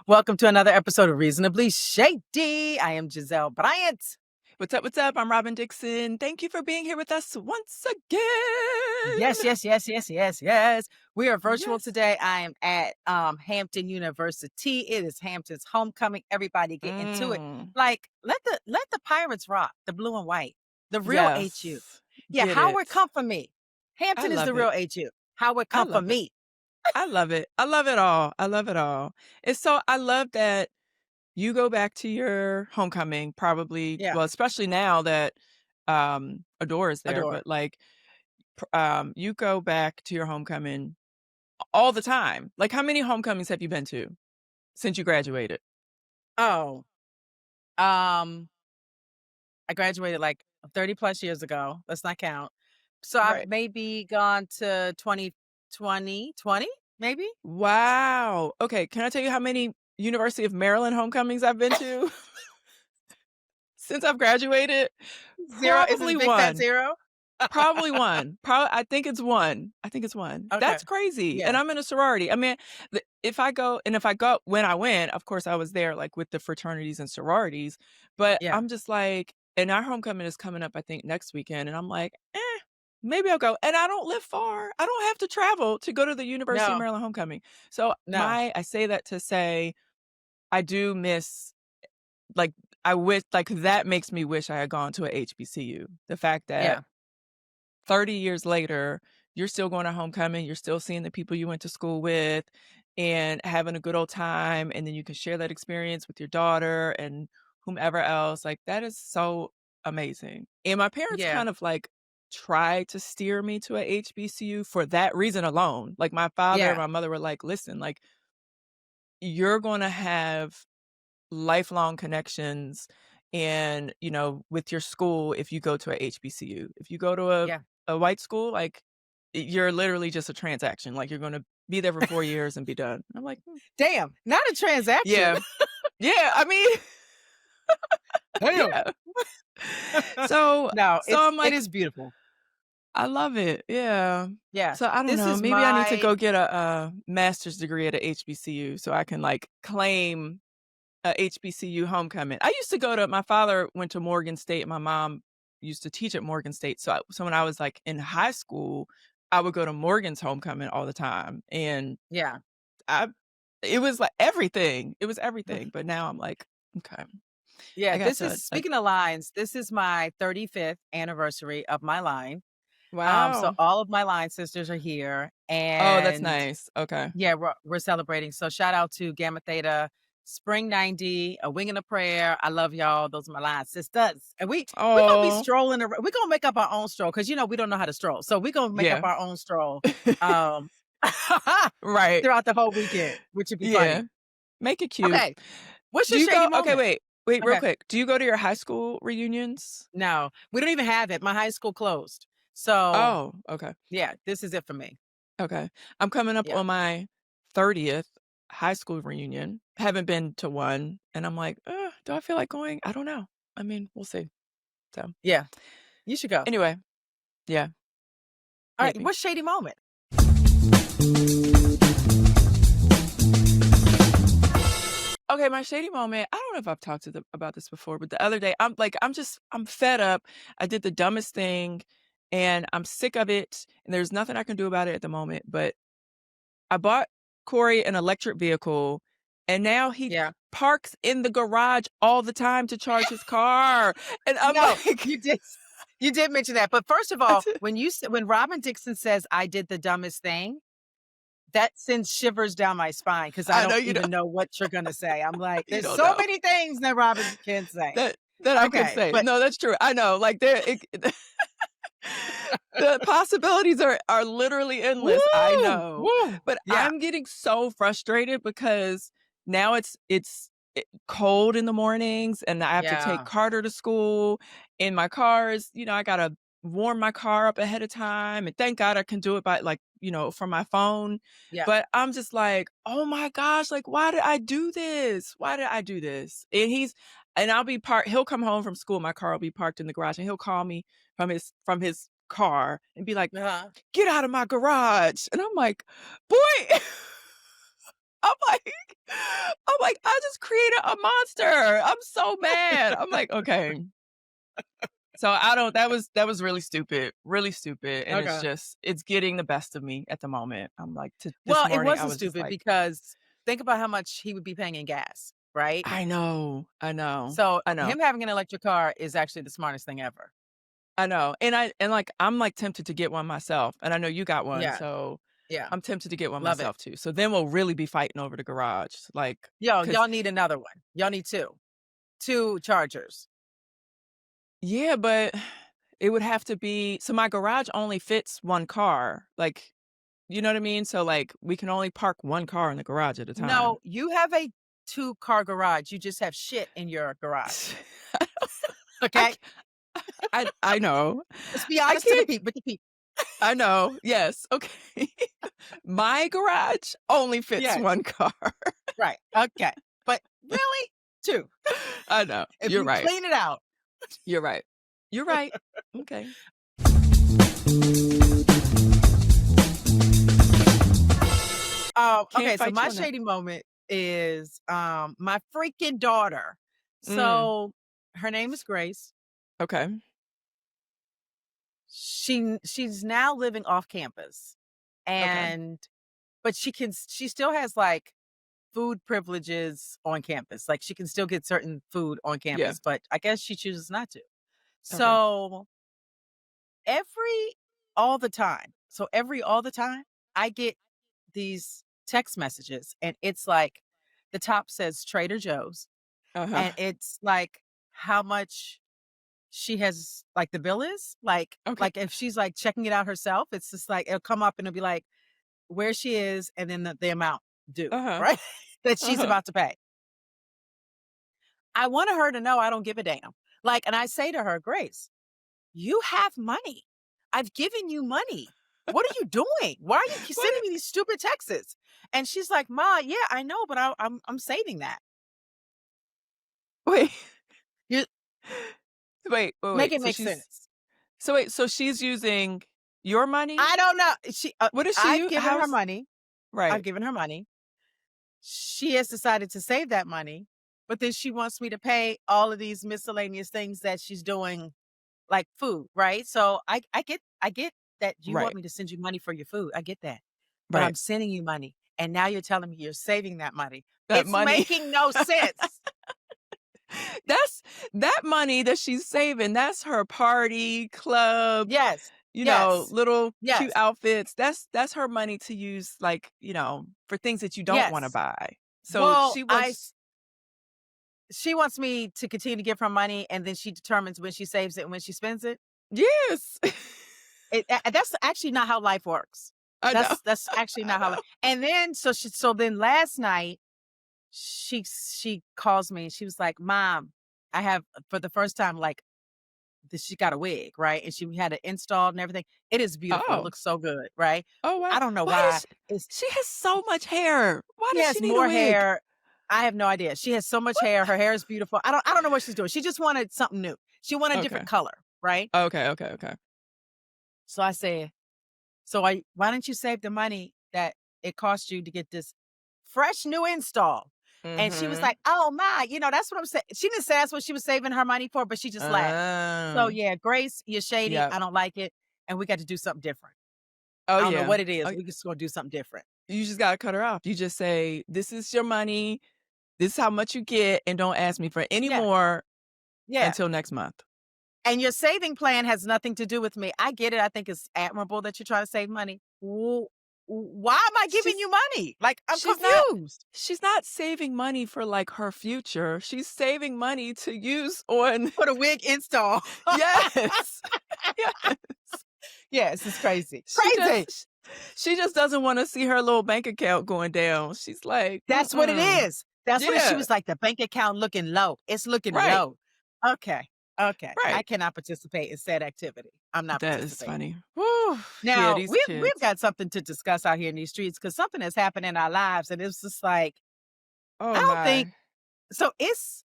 Welcome to another episode of Reasonably Shady. I am Gizelle Bryant. What's up? What's up? I'm Robyn Dixon. Thank you for being here with us once again. Yes. We are virtual Yes. today. I am at Hampton University. It is Hampton's homecoming. Everybody get into it. Like, let the pirates rock, the blue and white, the real HU. Yes. Yeah, Get Howard it. come for me. I Hampton is the love real it. HU. Howard I come for love it. me. I love it. I love it all. I love it all. It's so I love that you go back to your homecoming probably, Yeah, well, especially now that Adore is there, adore. but like you go back to your homecoming all the time. Like how many homecomings have you been to since you graduated? Oh, um, I graduated like 30 plus years ago. Let's not count. So I've Right. maybe gone to 2020, maybe? Wow. Okay, can I tell you how many University of Maryland homecomings I've been to since I've graduated? Zero. Is this Probably big fat one. zero? Probably one. I think it's one. I think it's one. Okay. That's crazy. Yeah. And I'm in a sorority. I mean, if I go when I went, of course I was there like with the fraternities and sororities, but Yeah. I'm just like, and our homecoming is coming up, I think next weekend, and I'm like, maybe I'll go. And I don't live far. I don't have to travel to go to the University of No, Maryland homecoming. So no. I say that to say I do miss, like, I wish, like, that makes me wish I had gone to a HBCU. The fact that Yeah. 30 years later, you're still going to homecoming, you're still seeing the people you went to school with and having a good old time. And then you can share that experience with your daughter and whomever else. Like, that is so amazing. And my parents Yeah. kind of like tried to steer me to a HBCU for that reason alone. Like, my father and Yeah. my mother were like, listen, like, you're going to have lifelong connections and with your school if you go to a HBCU. If you go to Yeah. a white school, like you're literally just a transaction. Like you're going to be there for 4 years and be done. I'm like, Damn. Not a transaction. yeah, yeah. I mean, Damn. yeah. So No, I'm it like, is beautiful. I love it. Yeah. Yeah. So I don't This know. is Maybe I need to my go get a master's degree at a HBCU so I can like claim a HBCU homecoming. I used to go to my father went to Morgan State, my mom used to teach at Morgan State, so when I was, like, in high school, I would go to Morgan's homecoming all the time, and yeah. I it was, like, everything. It was everything, but now I'm like, "Okay, Yeah. I got This to." is speaking of lines, this is my 35th anniversary of my line. So Wow. all of my line sisters are here, Oh, that's and nice. Okay. yeah, we're celebrating. So shout out to Gamma Theta, Spring 90, A Wing and a Prayer. I love y'all. Those are my line sisters. And we're gonna be Oh, strolling around. We're gonna make up our own stroll because we don't know how to stroll. So we're gonna make up yeah. our own stroll um Right. throughout the whole weekend, which would be Yeah. funny. Make it cute. Okay. What's Do your you go shady okay, moment? wait, real Okay. quick. Do you go to your high school reunions? No, we don't even have it. My high school closed. So Oh, okay. yeah, this is it for me. Okay. I'm coming up Yeah. on my 30th high school reunion. Haven't been to one, and I'm like, do I feel like going? I don't know. I mean, we'll see. So, Yeah. You should go. anyway, yeah, All right. maybe. What's shady moment? Okay, my shady moment. I don't know if I've talked about this before, but the other day, I'm fed up. I did the dumbest thing, and I'm sick of it, and there's nothing I can do about it at the moment. But I bought Corey an electric vehicle, and now he Yeah. parks in the garage all the time to charge his car. And I'm No, like, you did. You did mention that. But first of I all, said, when Robyn Dixon says I did the dumbest thing, that sends shivers down my spine because I I know don't you don't, even know what you're gonna say. I'm like, you there's don't so know many things that Robyn can say. that I could Okay, say. but No, that's true. I know. Like the possibilities are literally endless. I woo, know, woo, but yeah, I'm getting so frustrated because now cold in the mornings and I have to take yeah, Carter to school and my car is, I gotta warm my car up ahead of time. And thank God I can do it by from my phone. yeah, But I'm just like, oh my gosh, like, why did I do this? Why did I do this? And I'll be parked, he'll come home from school, my car will be parked in the garage and he'll call me from his car and be like, uh-huh. get out of my garage. And I'm like, boy, I'm like, I'm like, I just created a monster. I'm so mad. I'm like, okay. So that was really stupid. And Okay. it's getting the best of me at the moment. I'm like, this Well, it morning, I wasn't was just stupid like, because think about how much he would be paying in gas, right? I know, I know, So I know, him having an electric car is actually the smartest thing ever. I know. And like, I'm like tempted to get one myself. And I know you got one. Yeah. So Yeah. I'm tempted to get one Love it. myself too. So then we'll really be fighting over the garage. Like, Yo, cause y'all need another one. Y'all need two. Two chargers. yeah, but it would have to be, so my garage only fits one car. Like, you know what I mean? So like we can only park one car in the garage at a No, time. you have a two-car garage. You just have shit in your garage. I Okay? c I know. Let's be I honest to the can't people with the people. I know. Yes, okay. My garage only fits Yes. one car. Right. Okay. But really? Two. I know. If You're you right. clean it out. You're right. You're right. Okay. Can't Okay, so fight you my on that. shady moment is my freaking daughter. Mm, So her name is Grace. okay. She's now living off campus. Okay. And but she still has like food privileges on campus. Like she can still get certain food on Yeah. campus, but I guess she chooses not to. Okay. So every all the time. So every all the time I get these text messages and it's like the top says Trader Joe's Uh-huh. and it's like how much she has like the bill is Okay. like if she's like checking it out herself, it's just like it'll come up and it'll be like where she is and then the amount due, Uh-huh. right? That she's Uh-huh. about to pay. I wanted her to know I don't give a damn. Like, and I say to her, Grace, you have money. I've given you money. What are you doing? Why are you What sending me these stupid texts? And she's like, Ma, yeah, I know, but I'm saving that. wait. You make Wait. it make sense. So she's using your money? I don't know. What is she I've u given her how's money. I've right. given her money. She has decided to save that money, but then she wants me to pay all of these miscellaneous things that she's doing, like food, right? So I get that you want Right. me to send you money for your food. I get that. But Right. I'm sending you money. And now you're telling me you're saving that money. That It's money making no sense. that's that money that she's saving, that's her party, club, Yes. Yes. little cute Yes. outfits. That's her money to use, like, for things that you don't wanna Yes. buy. So Well, she wants me to continue to give her money and then she determines when she saves it and when she spends it. Yes. That's actually not how life works. I know. That's actually I not how know. and then so then last night she calls me and she was like, Mom, I have for the first time like she got a wig, right? And she had it installed and everything. It is beautiful. It Oh. looks so good, right? Oh, wow. I don't know Why why. does It's she has so much hair. Why she does she has need a more wig? hair. I have no idea. She has so much hair. Her hair is beautiful. I don't know what she's doing. She just wanted something new. She wanted a Okay. different color, right? Okay. So I said, why don't you save the money that it cost you to get this fresh new install? And she was Mhm. like, oh my, that's what I'm saying. She didn't say that's what she was saving her money for, but she just laughed. So Oh. yeah, Grace, you're shady. Yep. I don't like it. And we got to do something different. Oh, I don't know yeah. what it is. Oh, We just gonna do something different. you just gotta cut her off. You just say, "This is your money. This is how much you get, and don't ask me for any Yeah. more Yeah. until next month." And your saving plan has nothing to do with me. I get it. I think it's admirable that you're trying to save money. Why am I giving She's you money? Like, I'm she's not confused. she's not saving money for, like, her future. She's saving money to use on For the wig install. Yes. Yes. Yes, it's crazy. She Crazy. just she just doesn't wanna see her little bank account going down. She's like, That's what it "Mm-mm." is. That's what she Yeah. was like, the bank account looking low. It's looking Right. low. Okay. Okay. I Right. cannot participate in said activity. I'm not That is participating. funny. Woo. Yeah, Now, these we've kids. got something to discuss out here in these streets because something has happened in our lives, and it's just like I Oh don't think my. so. It's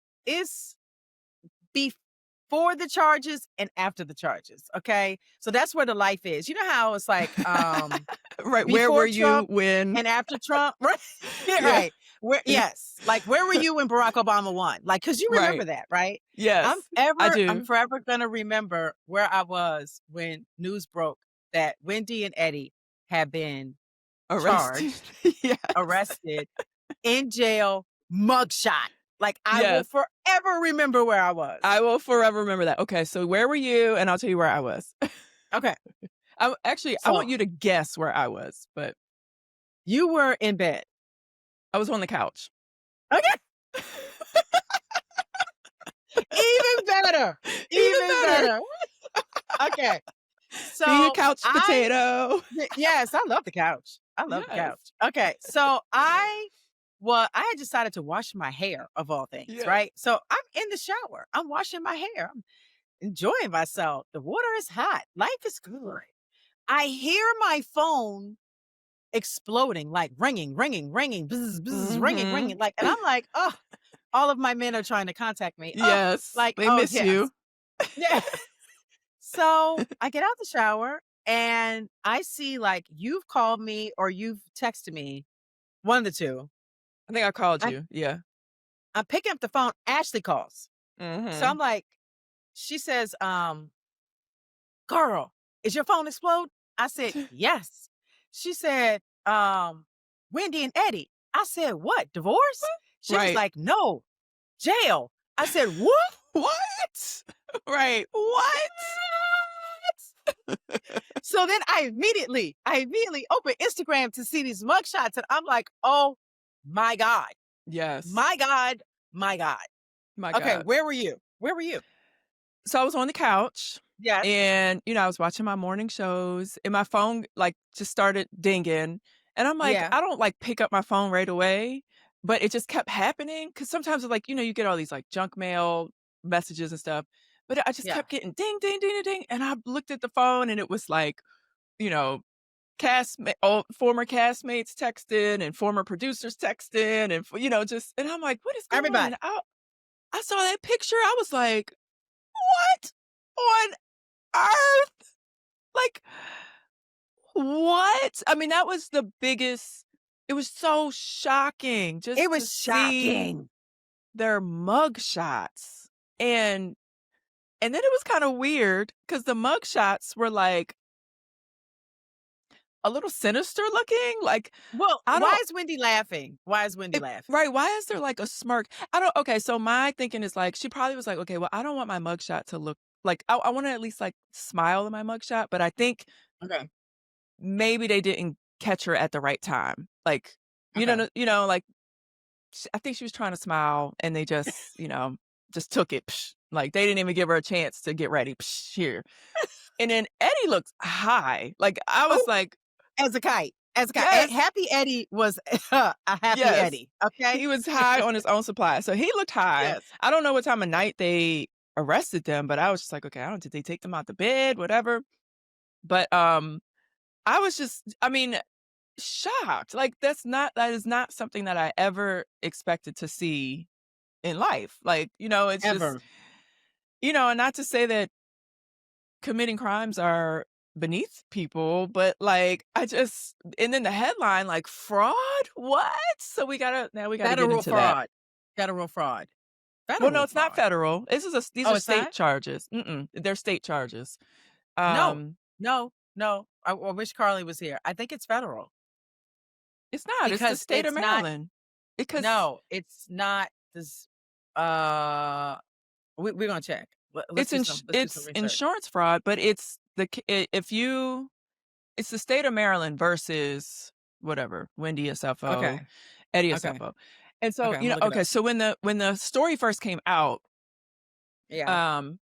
before the charges and after the charges. Okay, so that's where the life is. You know how it's like Right, where were before you Trump when and after Trump, right? Yeah, Yeah. right. Yes, like, where were you when Barack Obama won? Like, 'cause you remember Right. that, right? Yes, I I'm do. forever gonna remember where I was when news broke that Wendy and Eddie had been Arrested. charged, Yes. arrested, in jail, mugshot. Like, I will Yes. forever remember where I I was. will forever remember that. Okay, so where were you? And I'll tell you where I was. Okay, I so want you to guess where I was, but you were in bed. I was on the couch. Okay, even better, Even even better. better. Okay, Being a so couch potato. yes, I love the couch. I love the Yes. couch. Okay, so I had decided to wash my hair of all things, Yes. right? So I'm in the shower. I'm washing my hair. I'm enjoying myself. The water is hot. Life is good. I hear my phone exploding, like ringing, ringing, ringing, bzz, bzz, ringing, Mhm. ringing. Like, and I'm like, oh, all of my men are trying to contact me. Oh, Yes. like, They oh miss yes. you. Yeah. So I get out the shower and I see like you've called me or you've texted me, one of the two. I think I called I, you. Yeah. I'm picking up the phone. Ashley calls. So I'm Mhm. like, she says, girl, is your phone explode? I said, yes. She said, Wendy and Eddie. I said, what? Divorce? She was Right. like, no, jail. I said, what? What? Right. What? So then I immediately opened Instagram to see these mugshots, and I'm like, oh my God. Yes. My God. My God. My Okay, God. where were you? Where were you? So I was on the couch Yes. and, I was watching my morning shows and my phone like just started dinging. And I'm like, Yeah. I don't like pick up my phone right away, but it just kept happening. Cause sometimes it's like, you get all these like junk mail messages and stuff. But I just Yeah. kept getting ding, ding, ding, ding, ding. And I looked at the phone and it was like, you know, former castmates texted and former producers texted and and I'm like, what is going on? And Everybody. I saw that picture. I was like, what on earth? Like, what? I mean, that was the biggest it was so shocking It just to was see shocking. their mug shots. And then it was kinda weird because the mug shots were, like, a little sinister looking, like, Well, I why don't is Wendy laughing? Why is Wendy it laughing? right, why is there, like, a smirk? I don't okay, so my thinking is, like, she probably was like, "Okay, well, I don't want my mug shot to look like I wanna at least, like, smile in my mug shot," but I think Okay. maybe they didn't catch her at the right time. Like, Okay. like, I think she was trying to smile and they just, just took it. Psh, like, they didn't even give her a chance to get ready. Psh, here. And then Eddie looks high. Like, I was Oh, like, as a kite. As a kite. yes, Happy Eddie was a happy yes. Eddie. Okay. He was high on his own supply. So he looked high. Yes. I don't know what time of night they arrested them, but I was just like, okay, I don't did they take them out the bed, whatever. But I was just I mean, shocked. Like, that is not something that I ever expected to see in life. Like, it's just Ever. and not to say that committing crimes are beneath people, but, like, I just and then the headline, like, "Fraud? What?" So we gotta get Federal into that. fraud. Federal fraud. Well, no, Federal it's not fraud. federal. These Oh, are it's state not? charges. Mm-mm, they're state charges. No. Um, No. No. I wish Carly was here. I think it's federal it's not, it's the because state of it's not. Maryland. Because No, it's not this. Uh, we're gonna check. Let's do some it's research. insurance fraud, but it's the c I if you it's the state of Maryland versus whatever, Wendy SFO, Okay. Eddie Okay. SFO. And so, Okay. I'm gonna look it okay, up. so when the story first came out, Yeah.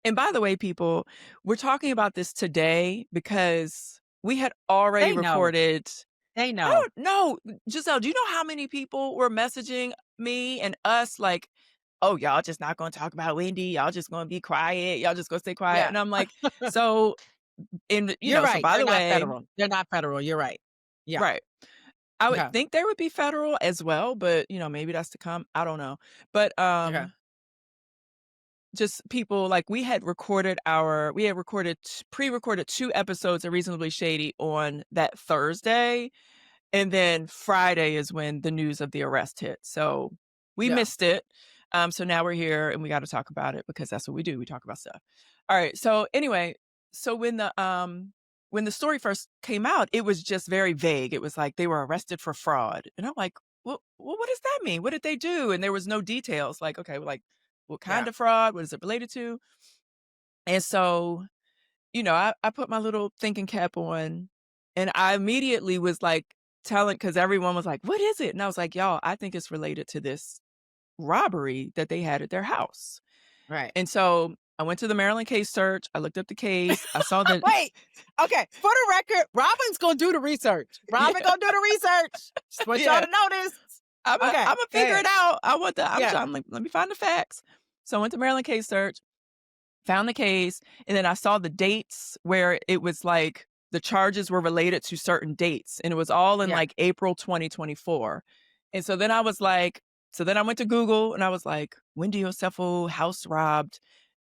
and by the way, people, we're talking about this today because we had already They know. recorded They I know. don't know, Giselle, do you know how many people were messaging me and us like, "Oh, y'all just not gonna talk about Wendy, y'all just gonna be quiet, y'all just gonna stay quiet," Yeah. and I'm like, "So, You're so right. by They're the not way." federal. They're not federal. You're right. Yeah. Right. I would Okay. think there would be federal as well, but, maybe that's to come. I don't know. But, Okay. just people like we had recorded pre-recorded 2 episodes of Reasonably Shady on that Thursday, And then Friday is when the news of the arrest hit. So we Yeah. missed it. So now we're here and we got to talk about it because that's what we do. We talk about stuff. All right. So anyway, so when the story first came out, it was just very vague. It was like they were arrested for fraud. And I'm like, well, what does that mean? What did they do? And there was no details. Like, okay, like what kind Yeah. of fraud? What is it related to? And so, I put my little thinking cap on and I immediately was like telling, because everyone was like, what is it? And I was like, y'all, I think it's related to this robbery that they had at their house. Right. And so I went to the Maryland case search. I looked up the case. I saw that. Wait. Okay. For the record, Robyn's gonna do the research. Yeah, Robyn gonna do the research. Just want y'all yeah. to notice. I'm Okay. gonna Go figure ahead. it out. I'm Yeah. trying, like, let me find the facts. So I went to Maryland case search, found the case, and then I saw the dates where it was like the charges were related to certain dates, and it was all in Yeah. like April 2024. And so then I was like, so then I went to Google and I was like, Wendy Osefo house robbed.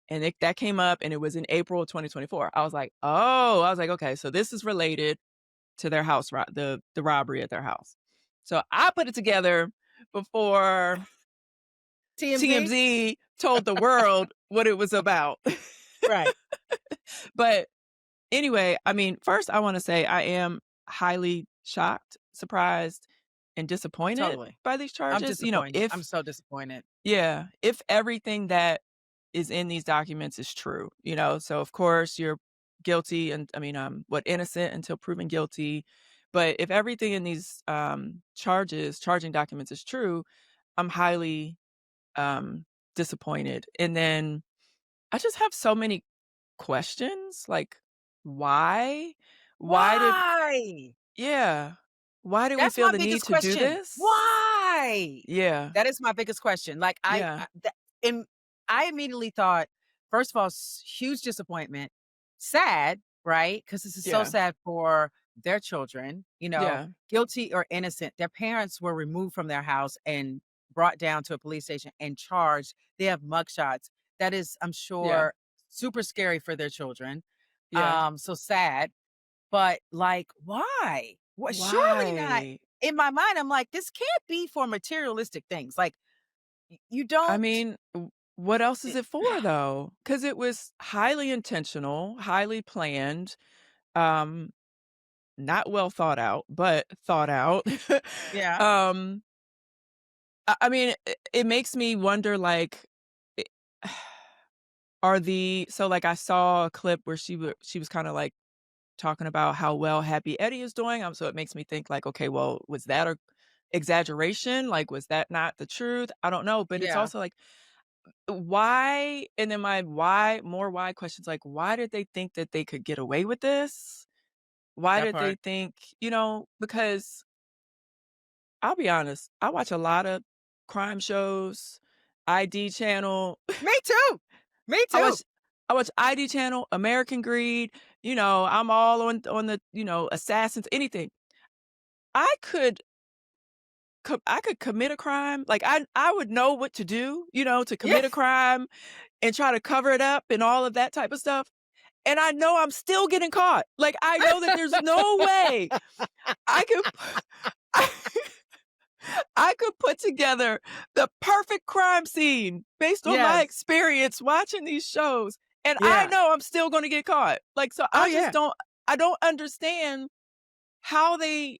And that came up and it was in April of 2024. I was like, okay, so this is related to their house, the robbery at their house. So I put it together before TMZ. TMZ told the world what it was about. Right. But anyway, I mean, first I want to say I am highly shocked, surprised, and disappointed Totally. by these I'm charges. disappointed. I'm so disappointed. If everything that is in these documents is true, so of course you're guilty and innocent until proven guilty. But if everything in these charging documents is true, I'm highly disappointed. And then I just have so many questions, like why? Why did Why? yeah. Why did we That's feel my the need biggest to do question. this? Why? Yeah. That is my biggest question. Like Yeah. and I immediately thought, first of all, huge disappointment, sad, right? Because this is so Yeah. sad for their children. Yeah. Guilty or innocent. Their parents were removed from their house and brought down to a police station and charged. They have mugshots. That is, I'm Yeah. sure, super scary for their children. Yeah. So sad. But like, why? What? Surely not. Why? In my mind, I'm like, this can't be for materialistic things. Like, you I don't. mean, what else is it- it for though? Because it was highly intentional, highly planned, um, not well thought out, but thought out. yeah. um, I mean, it makes me wonder, like, i- like I saw a clip where she was kind of like talking about how well Happy Eddie is doing. So it makes me think like, okay, well, was that a exaggeration? Like, was that not the truth? I don't know. But it's Yeah. also like, why? And then my why questions, like, why did they think that they could get away with this? Why That did they part. think, because I'll be honest, I watch a lot of crime shows, ID channel. Me too. Me I too. watch I watch ID channel, American Greed, I'm all on the, assassins, anything. I could I could commit a crime. Like I would know what to do, to Yeah. commit a crime and try to cover it up and all of that type of stuff. And I know I'm still getting caught. Like I know that there's no way I could I could put together the perfect crime scene based on my Yes. experience watching these shows, and I Yeah. know I'm still gonna get caught. Like, so Oh yeah. I don't understand how they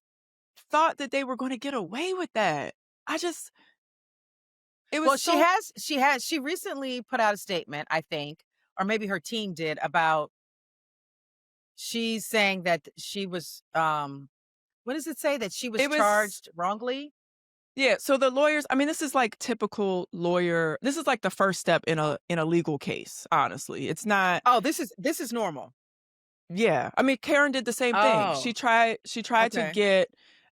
thought that they were gonna get away with that. I just it was Well, so she recently put out a statement, I think, or maybe her team did, about she's saying that she was what does it say, that she was it was charged wrongly? yeah, so the lawyers, I mean, this is like typical lawyer. This is like the first step in a legal case, honestly. It's not. Oh, this is normal. Yeah. I mean, Karen did the same thing. Oh, She tried to okay. get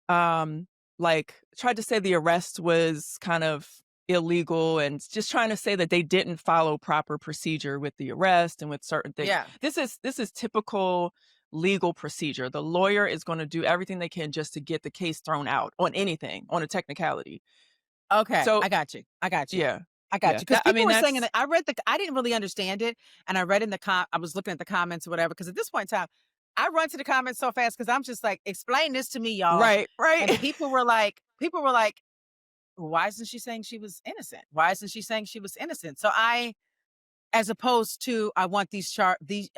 tried to say the arrest was kind of illegal and just trying to say that they didn't follow proper procedure with the arrest and with certain things. Yeah. This is typical legal procedure. The lawyer is going to do everything they can just to get the case thrown out on anything, on a technicality. Okay. So, I got you. I got you. yeah. I got Yeah. you. Because I people mean, were saying, that's I read I didn't really understand it. And I read in I was looking at the comments or whatever. Because at this point in time, I run to the comments so fast because I'm just like, explain this to me, y'all. Right, right. And people were like, why isn't she saying she was innocent? Why isn't she saying she was innocent? So as opposed to, I want these,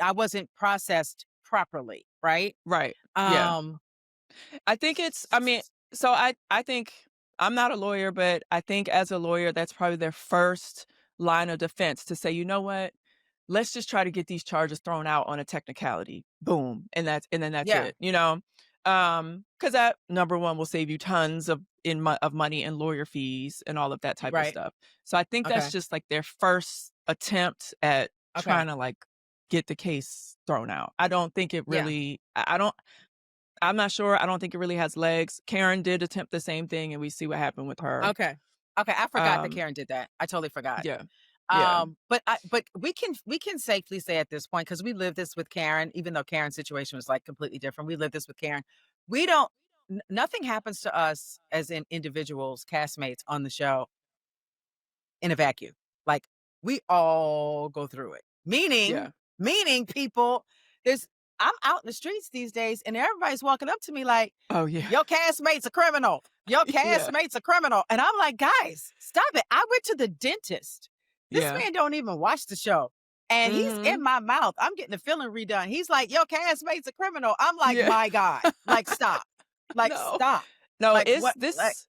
I wasn't processed properly, right? Right. Yeah. Um, I think it's I mean, so I think I'm not a lawyer, but I think as a lawyer, that's probably their first line of defense to say, "You know what? Let's just try to get these charges thrown out on a technicality. Boom, and then that's yeah, it," you know? Because that, number 1, will save you tons of money and lawyer fees and all of that type of right. stuff. So I think that's Okay. just, like, their first attempt at Okay. trying to, like, get the case thrown out. I don't think it Yeah. really I don't I'm not sure. I don't think it really has legs. Karen did attempt the same thing, and we see what happened with her. Okay. Okay. I forgot that Um, Karen did that. I totally forgot. yeah, yeah, But we can safely say at this point, because we lived this with Karen, even though Karen's situation was like completely different. We lived this with Karen. We don't nothing happens to us as in individuals, castmates on the show in a vacuum. Like, we all go through it. yeah. Meaning people, there's I'm out in the streets these days and everybody's walking up to me like, Oh, yeah, your castmate's a criminal. Your yeah, castmate's a criminal. And I'm like, guys, stop it. I went to the dentist. This yeah. man don't even watch the show. And he's in Mhm. my mouth. I'm getting the filling redone. He's like, your castmate's a criminal. I'm like, Yeah. my God. Like, stop. Like, No, stop. no, Like, it's what? Like, this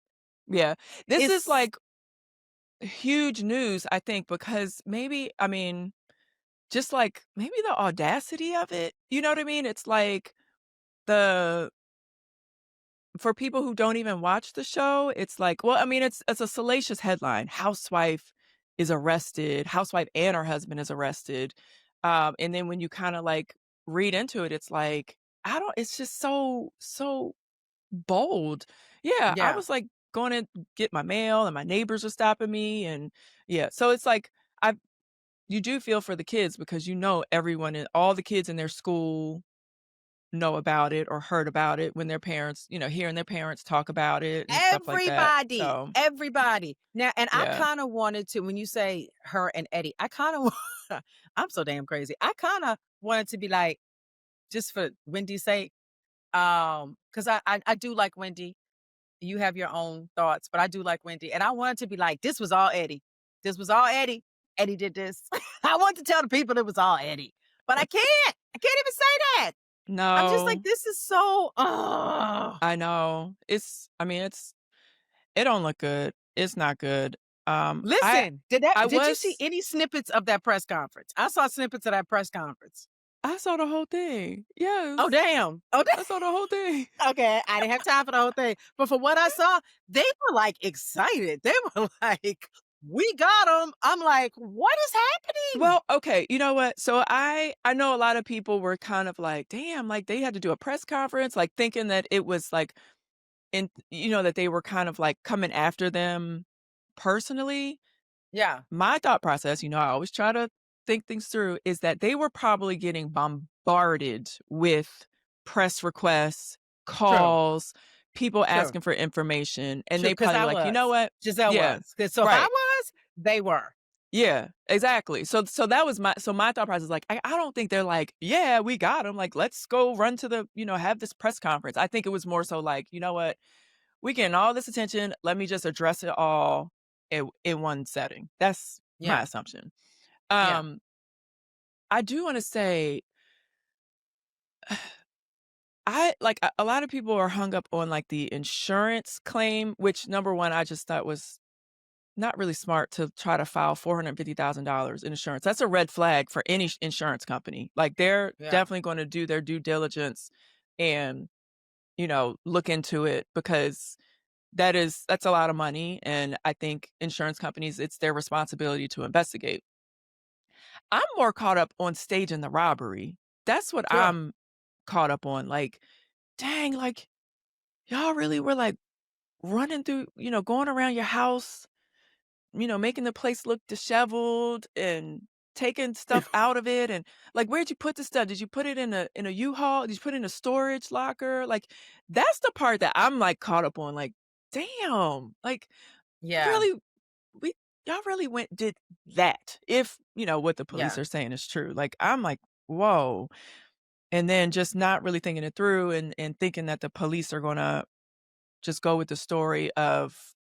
yeah. This is, it's like, huge news, I think, because maybe I mean, just, like, maybe the audacity of it, you know what I mean? It's like the for people who don't even watch the show, it's like well, I mean, it's a salacious headline. Housewife is arrested. Housewife and her husband is arrested. And then when you kinda, like, read into it, it's like, I don't it's just so bold. Yeah, I yeah. was, like, going to get my mail, and my neighbors are stopping me, and yeah, so it's like, I you do feel for the kids because you know everyone in all the kids in their school know about it or heard about it when their parents hearing their parents talk about it and stuff like that. Everybody, So, everybody. Now, and I yeah. kind of wanted to, when you say her and Eddie, I kind of, I'm so damn crazy. I kind of wanted to be like, just for Wendy's sake, because I do like Wendy. You have your own thoughts, but I do like Wendy, and I wanted to be like, this was all Eddie. This was all Eddie. Eddie did this. I want to tell the people it was all Eddie, but I can't. I can't even say that. I'm just like, No, this is so. I know. It don't look good. It's not good. I Listen, I did you see was any snippets of that press conference? I saw snippets of that press conference. I saw the whole thing. Oh, Yes. damn. Oh, I saw the whole thing. okay. I didn't have time for the whole thing. But for what I saw, they were like excited. They were like, we got him. I'm like, what is happening? Well, okay, you know what? So I know a lot of people were kind of like, "Damn," like, they had to do a press conference, like, thinking that it was, like, that they were kind of, like, coming after them personally. Yeah. My thought process, I always try to think things through, is that they were probably getting bombarded with press requests, True. calls, people True. asking for information, and True. they Because probably I were like, "You know was. what?" Giselle Yeah. was. So if I Right. was, they were. Yeah, exactly. So that was my thought process, like, I don't think they're like, "Yeah, we got him, like, let's go run to have this press conference." I think it was more so like, "You know what? We getting all this attention, let me just address it all in one setting." That's my Yeah. assumption. Yeah. Um, I do wanna say, I like, a lot of people are hung up on, like, the insurance claim, which, number 1, I just thought was not really smart to try to file $450,000 in insurance. That's a red flag for any insurance company. Like, they're Yeah. definitely gonna do their due diligence and, look into it because that's a lot of money, and I think insurance companies, it's their responsibility to investigate. I'm more caught up on staging the robbery. That's what Sure. I'm caught up on, like, "Dang, like, y'all really were, like, running through going around your house, making the place look disheveled and taking stuff out of it, and, like, where'd you put the stuff? Did you put it in a U-Haul? Did you put it in a storage locker?" Like, that's the part that I'm, like, caught up on, like, "Damn, like, Yeah. really we y'all really went did that," if, what the police Yeah. are saying is true. Like, I'm like, "Whoa." and then just not really thinking it through and thinking that the police are gonna just go with the story of,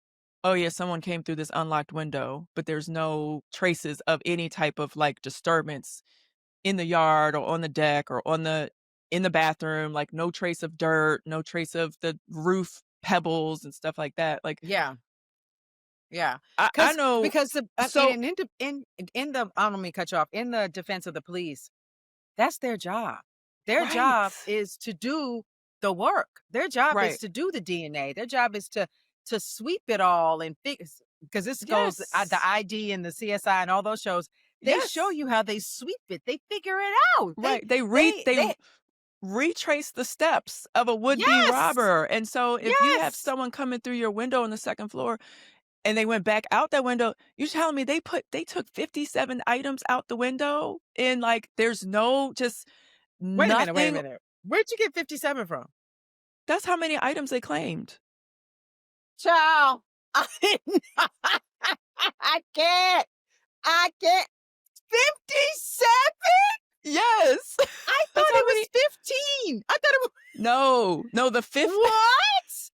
"Oh, yeah, someone came through this unlocked window," but there's no traces of any type of, like, disturbance in the yard or on the deck or in the bathroom, like, no trace of dirt, no trace of the roof pebbles and stuff like that, like, Yeah. Yeah, I know. because the So in the I don't mean to cut you off. In the defense of the police, that's their job. Their right, job is to do the work. Their job is right. to do the DNA. Their job is to sweep it all and fix because this goes the Yes. ID and the CSI and all those shows. They show Yes. you how they sweep it. They figure it out. Right, they They retrace the steps of a would-be yes, robber, and so if you have yes. someone coming through your window on the 2nd floor and they went back out that window, you're telling me they took 57 items out the window and, like, there's no just Wait a minute. Wait a nothing. minute. Where'd you get 57 from? That's how many items they claimed. Child, I I can't. I can't. 57? Yes. I thought That's how it many. was 15. I thought it was No, no, the fifth what?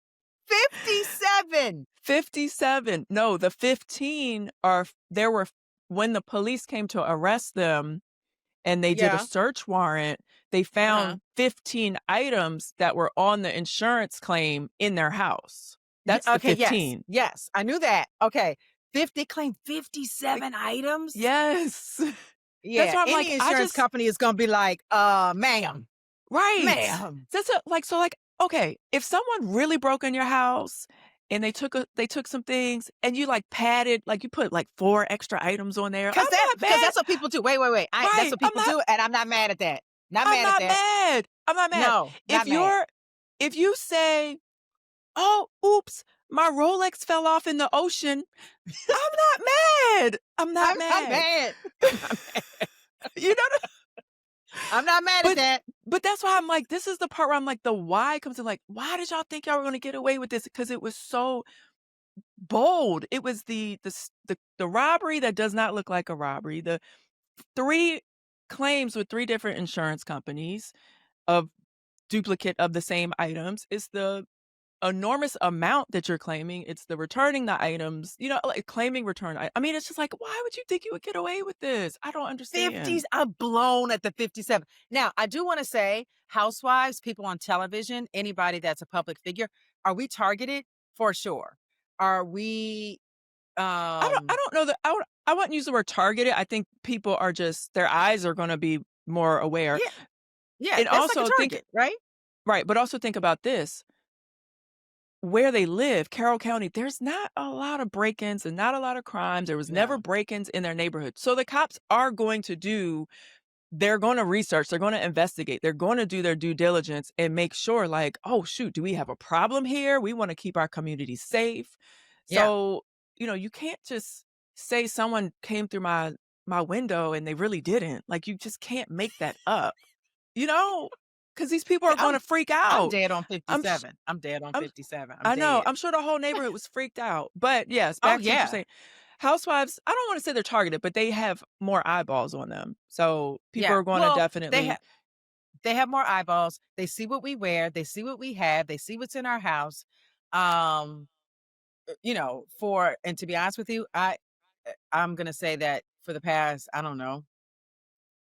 57. 57. No, the 15 are there were when the police came to arrest them and they did a Yeah. search warrant, they Uh-huh. found 15 items that were on the insurance claim in their house. That's the Okay, yes. 15. Yes, I knew that. Okay. 50 claimed 57 items? Yes. That's Yeah, why I'm like, any I insurance just company is gonna be like, ma'am, right. ma'am. That's a like, so, like, okay, if someone really broke in your house and they took some things and you, like, padded like, you put, like, 4 extra items on there, I'm not Because mad. that's what people do. Wait, wait, wait. That's Right, what people do, and I'm not mad at that. Not I'm mad at not that. mad. I'm not mad. No, If not mad. if you say, "Oh, oops, my Rolex fell off in the ocean," I'm not mad. I'm not I'm not mad. mad. I'm not mad. You know. I'm not mad at But that. that's why I'm like, this is the part where I'm like, the why comes in, like, why did y'all think y'all were gonna get away with this? Because it was so bold. It was the robbery that does not look like a robbery, the 3 claims with 3 different insurance companies of duplicate of the same items. It's the enormous amount that you're claiming. It's the returning the items, like claiming return. I mean, it's just like, why would you think you would get away with this? I don't understand. 50s, I'm blown at the 57. Now, I do wanna say, housewives, people on television, anybody that's a public figure, are we targeted? For sure. Are we, I don't know that I wouldn't use the word targeted. I think people are just their eyes are gonna be more aware. yeah, yeah, And that's like a also think target, right? right, but also think about this. Where they live, Carroll County, there's not a lot of break-ins and not a lot of crimes. There was never No. break-ins in their neighborhood. So the cops are going to they're gonna research, they're gonna investigate, they're gonna do their due diligence and make sure like, "Oh, shoot, do we have a problem here? We wanna keep our community safe." Yeah. So, you can't just say someone came through my window and they really didn't. Like, you just can't make that up, you know? Because these people are I'm gonna freak I'm out. dead on I'm sh 57. I'm dead on I'm 57. I'm I know, dead. I'm sure the whole neighborhood was freaked out. But, yes, Oh, back to what you're yeah. saying. Housewives, I don't wanna say they're targeted, but they have more eyeballs on them. So, people Yeah. are gonna Well, they definitely. they have more eyeballs. They see what we wear. They see what we have. They see what's in our house. Um, for and to be honest with you, I'm gonna say that for the past, I don't know,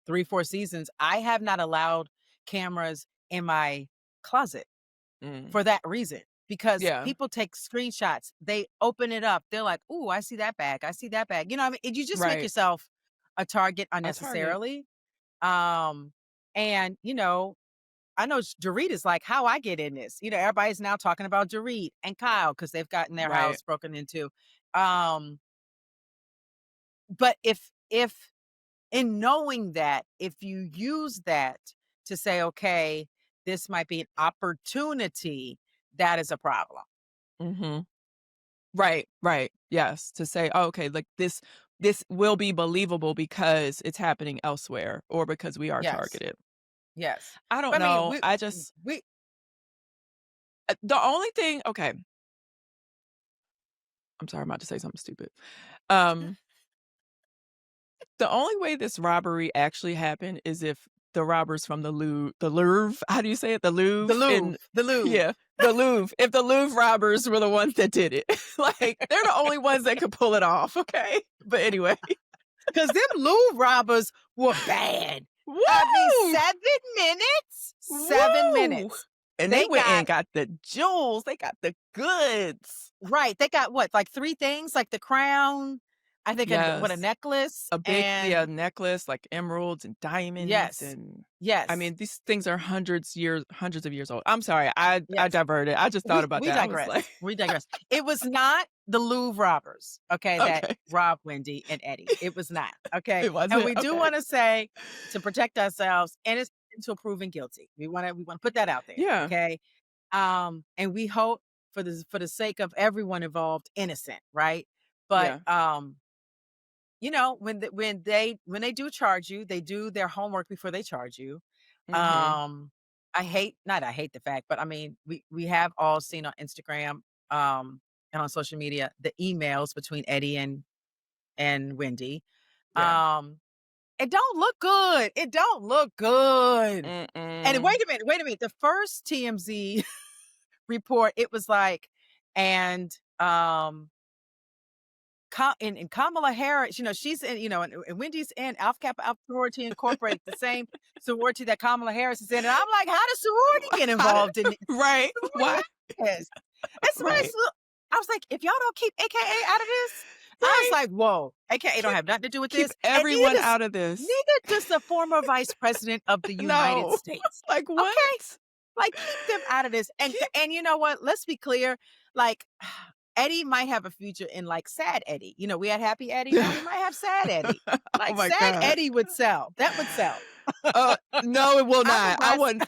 3, 4 seasons, I have not allowed cameras in my closet Mm, for that reason. Because yeah, people take screenshots, they open it up, they're like, "Ooh, I see that bag. I see that bag." You know what I mean? You just make right. yourself a target A target. unnecessarily. Um, and I know Dorit is like how I get in this. Everybody's now talking about Dorit and Kyle because they've gotten their Right. house broken into. Um, but if in knowing that, if you use that to say, okay, this might be an opportunity, that is a problem. Mhm. Right, right. Yes, to say, "Oh, okay, like, this will be believable because it's happening elsewhere or because we are Yes, targeted." yes. I don't But I mean, know. I just we the only thing okay, I'm sorry, I'm about to say something stupid. Um, the only way this robbery actually happened is if the robbers from the Louvre, how do you say it? The The Louvre Louvre, in the Louvre. yeah, the Louvre. If the Louvre robbers were the ones that did it, like, they're the only ones that could pull it off, okay? But anyway. 'Cause them Louvre robbers were bad. I mean, Woo! 7 minutes? 7 Woo! minutes. And they They went and got got the jewels, they got the goods. right, they got what, like 3 things? Like the crown, I think a Yes. necklace A big and necklace, like emeralds and diamonds, yes, and I yes, mean, these things are hundreds of years old. I'm sorry, I yes. diverted. I just thought about We that. I was like, digress, we digress. It was not the Louvre robbers, okay, that okay. robbed Wendy and Eddie. It was not, okay? It And wasn't? we do Okay. wanna say, to protect ourselves, innocent until proven guilty. We wanna put that out there, Yeah. okay? And we hope for the sake of everyone involved, innocent, right? But, Yeah. when they do charge you, they do their homework before they charge you. Mhm. Um, I hate the fact, but I mean, we have all seen on Instagram, and on social media, the emails between Eddie and Wendy. Yeah. Um, it don't look good. It don't look good. And Mm-mm. wait a minute. The first TMZ report, it was like, and and Kamala Harris, she's in, and Wendy's in Alpha Kappa Alpha Sorority Incorporated, the same sorority that Kamala Harris is in. And I'm like, how does sorority get How did involved in this? right. Why? Yes. And somebody Right. I was like, if y'all don't keep AKA out of this, I was Right. like, whoa, AKA don't Keep have nothing to do with keep this. And everyone out of this. neither does the former vice president of the United No. States. Like, Okay? what? Like, keep them out of this. And Keep and you know what? Let's be clear. Like, Eddie might have a future in like sad Eddie. We had happy Eddie. Now we might have sad Eddie. Oh Like my sad god. Eddie would sell. That would sell. No, it will I'm not. surprised.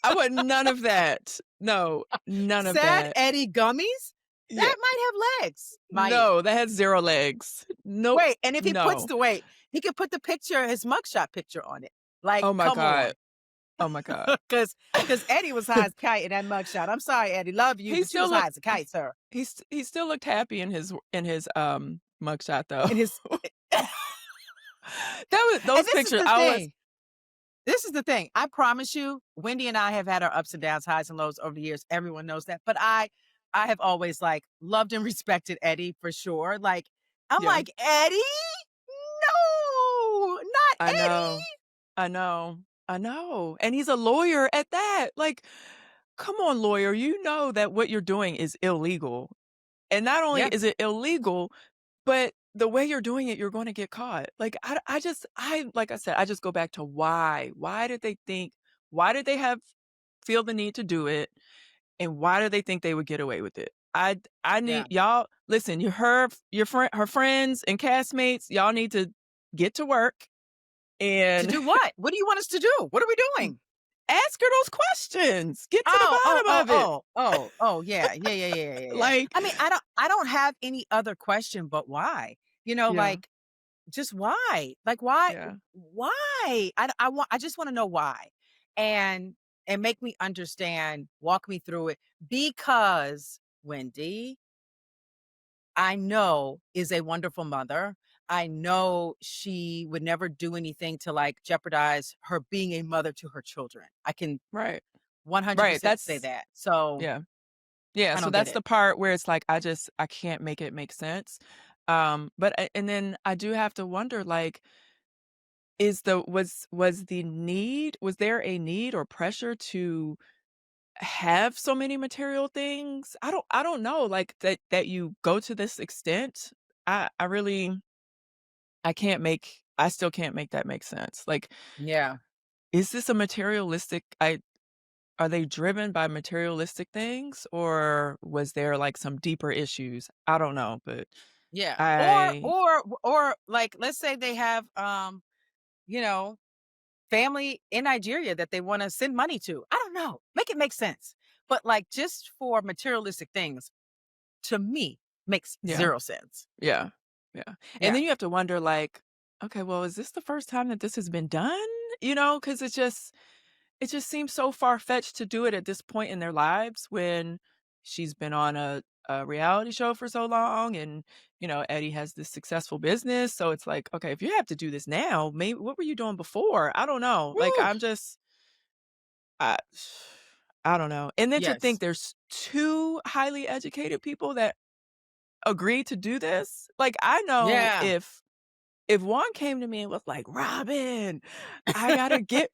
I want none of that. No, none of Sad that. Eddie gummies? Yeah. That might have legs. Might. No, that has 0 legs. Nope. Wait, and if he puts No. he could put the picture, his mugshot picture on it. Like, Oh my come on. god. Oh my god. Because Eddie was high as a kite in that mugshot. I'm sorry, Eddie. Love you, He but you still was high looked as a kite, sir. he still looked happy in his mugshot though. And his That was and those this is pictures. the I was thing. This is the thing. I promise you, Wendy and I have had our ups and downs, highs and lows over the years. Everyone knows that. But I have always like loved and respected Eddie for sure. Like, I'm yeah. like, Eddie? No, not I Eddie. know. I know. I know. And he's a lawyer at that. Like, come on, lawyer. You know that what you're doing is illegal. And not only Yeah, is it illegal, but the way you're doing it, you're going to get caught. Like, like I said, I just go back to why. Why did they feel the need to do it? And why do they think they would get away with it? I yeah. need y'all, listen, her friends and castmates, y'all need to get to work To and do what? What do you want us to do? What are we doing? ask her those questions. Get to the Oh, oh, bottom of it. yeah, yeah. Like, I mean, I don't have any other question but why. yeah, Like, just why? Like, why? yeah, Why? I just want to know why, and make me understand. Walk me through it, because Wendy, I know, is a wonderful mother. I know she would never do anything to like jeopardize her being a mother to her children. I can right, right. 100% say That's that. So yeah, yeah. I So don't get that's it. the part where it's like I can't make it make sense. And then I do have to wonder, like, was there a need or pressure to have so many material things? I don't know, like, that you go to this extent. I really I still can't make that make sense. Like, Yeah. is this a materialistic are they driven by materialistic things, or was there like some deeper issues? I don't know, but Yeah. I Or like, let's say they have you know, family in Nigeria that they want to send money to. I don't know. Make it make sense. But like, just for materialistic things, to me, makes yeah, 0 sense. yeah, yeah. And Yeah. then you have to wonder, like, okay, well, is this the first time that this has been done? Because it just seems so far-fetched to do it at this point in their lives when she's been on a a reality show for so long, and, Eddie has this successful business, so it's like, "Okay, if you have to do this now, maybe what were you doing before?" I don't know. Like, Woo! I I don't know. And then to think Yes. there's 2 highly educated people that agreed to do this. Like, I know Yeah. if one came to me and was like, "Robyn, I gotta get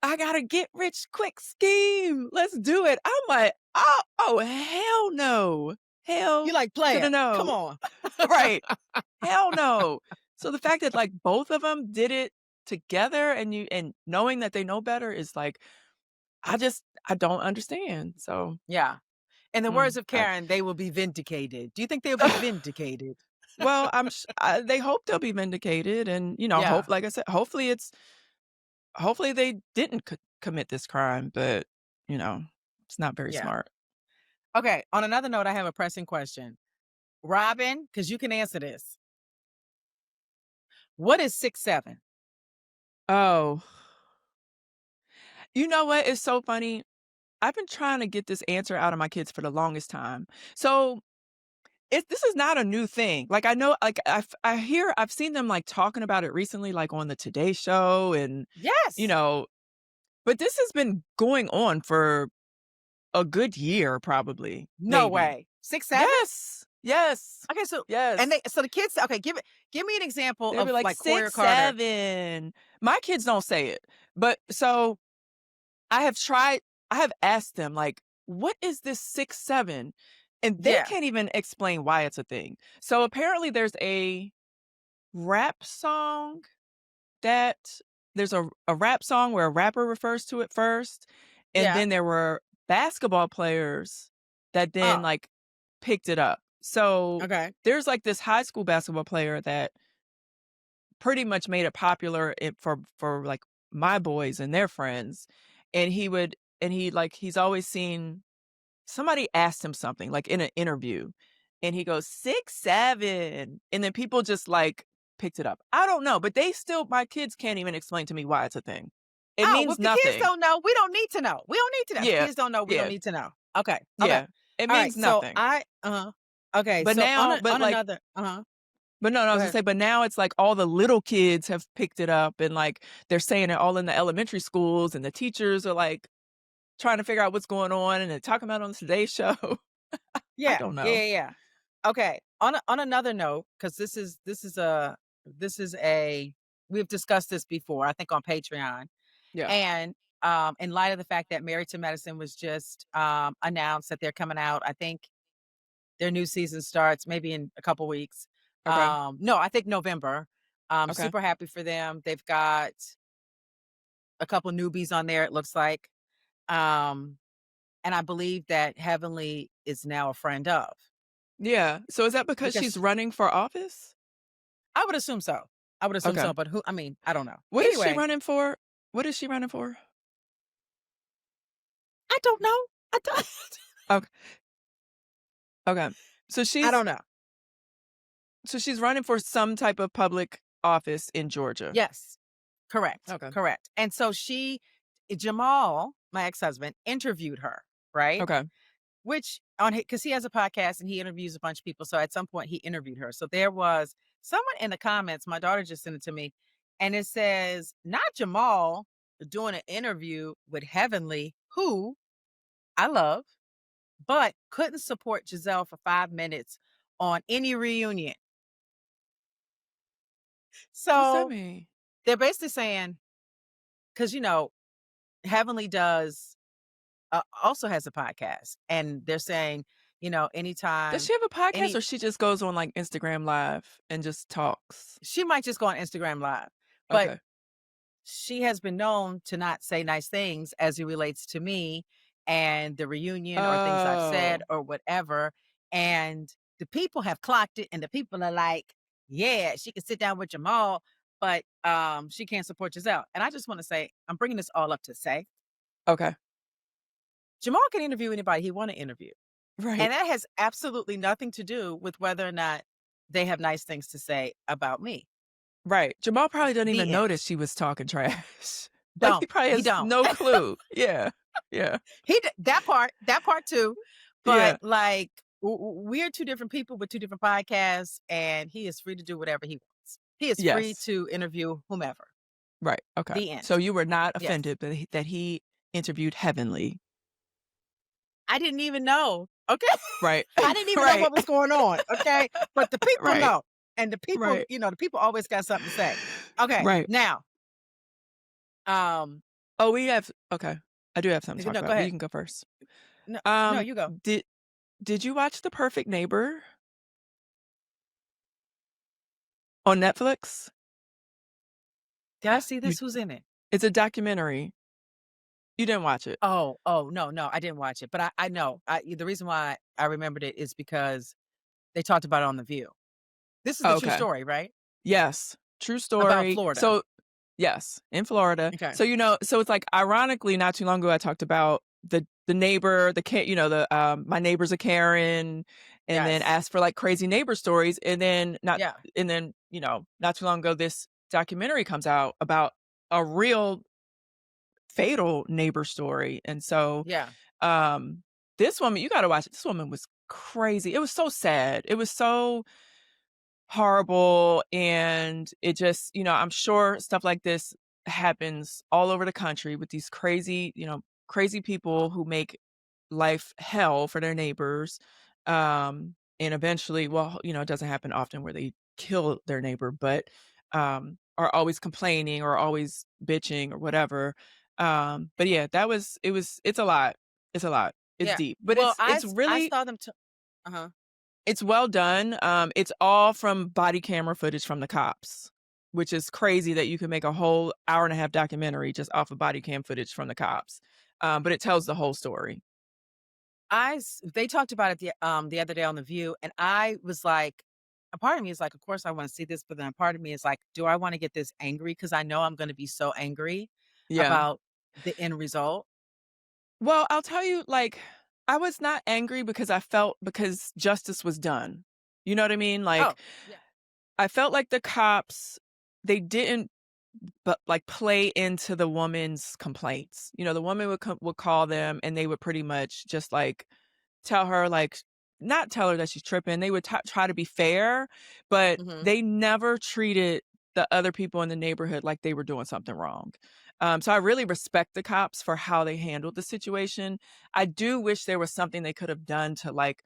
I got a get rich quick scheme. Let's do it." I'm like, "Oh, hell no. You Hell like to the player. Come no." on. Right. Hell no. So the fact that, like, both of them did it together, and knowing that they know better is like, I don't understand. So, Yeah. In the words of I Karen, they will be vindicated. Do you think they'll be vindicated? well, they hope they'll be vindicated, and, Yeah. hope like I said, hopefully they didn't commit this crime, but, you know, it's not very Yeah. smart. Okay. On another note, I have a pressing question. Robyn, because you can answer this. What is 6'7"? Oh, you know what? It's so funny. I've been trying to get this answer out of my kids for the longest time. So, this is not a new thing. Like, I know, like, I've seen them, like, talking about it recently, like, on the Today Show, and, you Yes. know but this has been going on for a good year, probably, No maybe. way. 6'7"? Yes. Yes. Okay, so and Yes. the kids, okay, give me an example They'll be of like, like Corey or 6, Carter. 7. My kids don't say it. But so I have tried I have asked them, like, "What is this 6, 7?" And they Yeah. can't even explain why it's a thing. So apparently rap song that there's a rap song where a rapper refers to it first, and Yeah. then there were basketball players that then, Oh, like, picked it up. So, okay. there's, like, this high school basketball player that pretty much made it popular like, my boys and their friends, and he's always seen somebody asked him something, like, in an interview, and he goes, 6, 7, and then people just, like, picked it up. I don't know, but my kids can't even explain to me why it's a thing. It Oh, well, means if the kids nothing. don't know, we don't need to know. We don't need to know. If the Yeah. kids don't know, we don't Yeah. need to know. Okay. Okay. Yeah. It All right. means So nothing. I okay. But So now but, on like another but no, I go was gonna ahead. say, but now it's like all the little kids have picked it up, and, like, they're saying it all in the elementary schools, and the teachers are, like, trying to figure out what's going on, and they're talking about it on the Today Show. I Yeah. don't Yeah, know. yeah, yeah. Okay. On another note, because this is a we've discussed this before, I think on Patreon. Yeah. And in light of the fact that Married to Medicine was just announced that they're coming out, I think their new season starts maybe in a couple weeks. Okay. No, I think November. Okay. Super happy for them. They've got a couple newbies on there, it looks like. Um, and I believe that Heavenly is now a friend of Yeah. So is that because she's because running for office? I would assume so. I would assume Okay. so, but who I mean, I don't know. What is she Anyway, running for? What is she running for? I don't know. I don't Okay. Okay. So I she's don't know. so she's running for some type of public office in Georgia. Yes. Correct. Okay. Correct. And so Jamal, my ex-husband, interviewed her, right? Okay. Which on because he has a podcast and he interviews a bunch of people. So at some point he interviewed her. So there was someone in the comments, my daughter just sent it to me, and it says, not Jamal doing an interview with Heavenly, who I love, but couldn't support Gizelle for 5 minutes on any reunion. What's that So mean? they're basically saying, because Heavenly also has a podcast, and they're saying, Does anytime she have a podcast, any or she just goes on, like, Instagram Live and just talks? she might just go on Instagram Live, but Okay. she has been known to not say nice things as it relates to me and the reunion or things I've said Oh, or whatever. And the people have clocked it, and the people are like, yeah, she can sit down with Jamal, but she can't support Giselle. And I just want to say, I'm bringing this all up to say, okay. Jamal can interview anybody he want to interview. Right. And that has absolutely nothing to do with whether or not they have nice things to say about me. Right. Jamal probably doesn't The even end. notice she was talking trash. Like, he Don't. probably He has don't. no clue. Yeah. Yeah. That part too. But Yeah. like we're two different people with two different podcasts, and he is free to do whatever he wants. He is free Yes. to interview whomever. Right. Okay. The So end. you were not Yes. offended that he interviewed Heavenly. I didn't even know. Okay. Right. I didn't even know Right. what was going on. Okay. But the people Right. know. And the people, Right. the people always got something to say. Okay. Right. Now, um, Oh, we have okay. I do have something to talk no, go about, but you ahead. can go first. No, no, Um, you go. did did you watch The Perfect Neighbor on Netflix? Did I see You this? Who's in it? It's a documentary. You didn't watch it. Oh, no, I didn't watch it, but I know. The reason why I remembered it is because they talked about it on The View. This is the Oh, true okay. story, right? Yes. True About story. Florida. So yes, in Florida. Okay. So so it's like ironically not too long ago I talked about the neighbor, my neighbor's a Karen, and then Yes. asked for like crazy neighbor stories, and then Yeah. not too long ago this documentary comes out about a real fatal neighbor story. And so Yeah. um this woman, you got to watch it. This woman was crazy. It was so sad. It was so horrible, and it just, I'm sure stuff like this happens all over the country with these crazy people who make life hell for their neighbors. And eventually, well, it doesn't happen often where they kill their neighbor, but are always complaining or always bitching or whatever. But yeah, it's a lot. It's a lot. It's Yeah. deep, but Well, it's I really saw them uh-huh. it's well done. It's all from body camera footage from the cops, which is crazy that you can make a whole hour and a half documentary just off of body cam footage from the cops. But it tells the whole story. They talked about it the other day on The View, and I was like, a part of me is like, of course I want to see this, but then a part of me is like, do I want to get this angry? Because I know I'm going to be so angry Yeah. about the end result. Well, I'll tell you, like, I was not angry because justice was done. You know what I mean? Oh, Like, yeah. I felt like the cops, they didn't but like play into the woman's complaints. The woman would call them, and they would pretty much just like tell her, like, not tell her that she's tripping. They would try to be fair, but Hmm. they never treated the other people in the neighborhood like they were doing something wrong. So I really respect the cops for how they handled the situation. I do wish there was something they could have done to like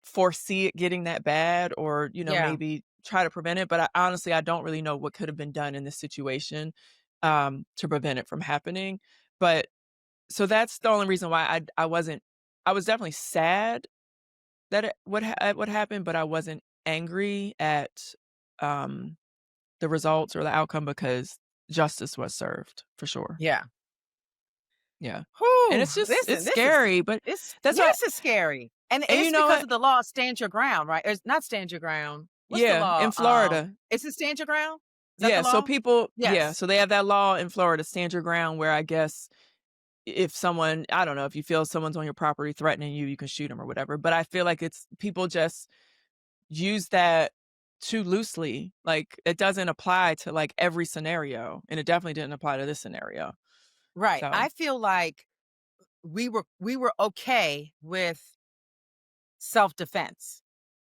foresee it getting that bad, or Yeah. maybe try to prevent it, but honestly I don't really know what could have been done in this situation to prevent it from happening. But so that's the only reason why I wasn't. I was definitely sad that what happened, but I wasn't angry at um the results or the outcome, because justice was served for sure. Yeah. Yeah. And Whew, it's listen, this is scary, but that's why. this is scary. And And you it's know because what? of the law stand your ground, right? It's not stand your ground. What's the Yeah, law? in Florida. Is it stand your ground? Is that the Yeah, so law? people yeah, Yes. so they have that law in Florida, stand your ground, where I guess if someone, I don't know, if you feel someone's on your property threatening you, you can shoot them or whatever. But I feel like it's people just use that too loosely. Like, it doesn't apply to like every scenario, and it definitely didn't apply to this scenario. Right. So, I feel like we were okay with self-defense.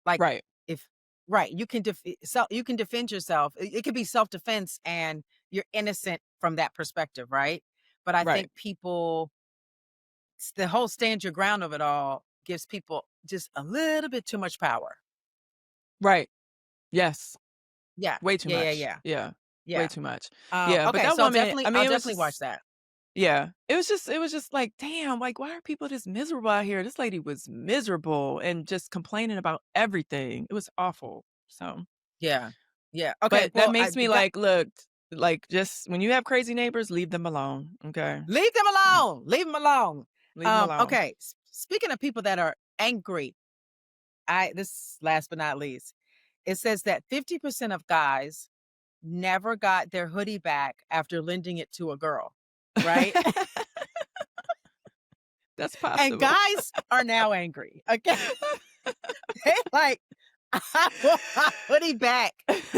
Like, right, if right, you can defend yourself. It could be self-defense and you're innocent from that perspective, right? But I right, think the whole stand your ground of it all gives people just a little bit too much power. right. Yes, Yeah. way too Yeah, yeah, much. yeah. Yeah, way Yeah. too much. Yeah, but Okay, that so woman, I I'll mean, it was definitely watch just that. yeah, it was just like, damn, like, why are people just miserable out here? This lady was miserable and just complaining about everything. It was awful. So, Yeah. Yeah. Okay, but that well, makes me like, look, like, just when you have crazy neighbors, leave them alone. Okay. leave them Mm, alone. Leave them alone. leave them alone. Okay. Speaking of people that are angry, this last but not least, it says that 50% of guys never got their hoodie back after lending it to a girl, right? That's And possible. guys are now angry. Okay. They like, I want my hoodie back.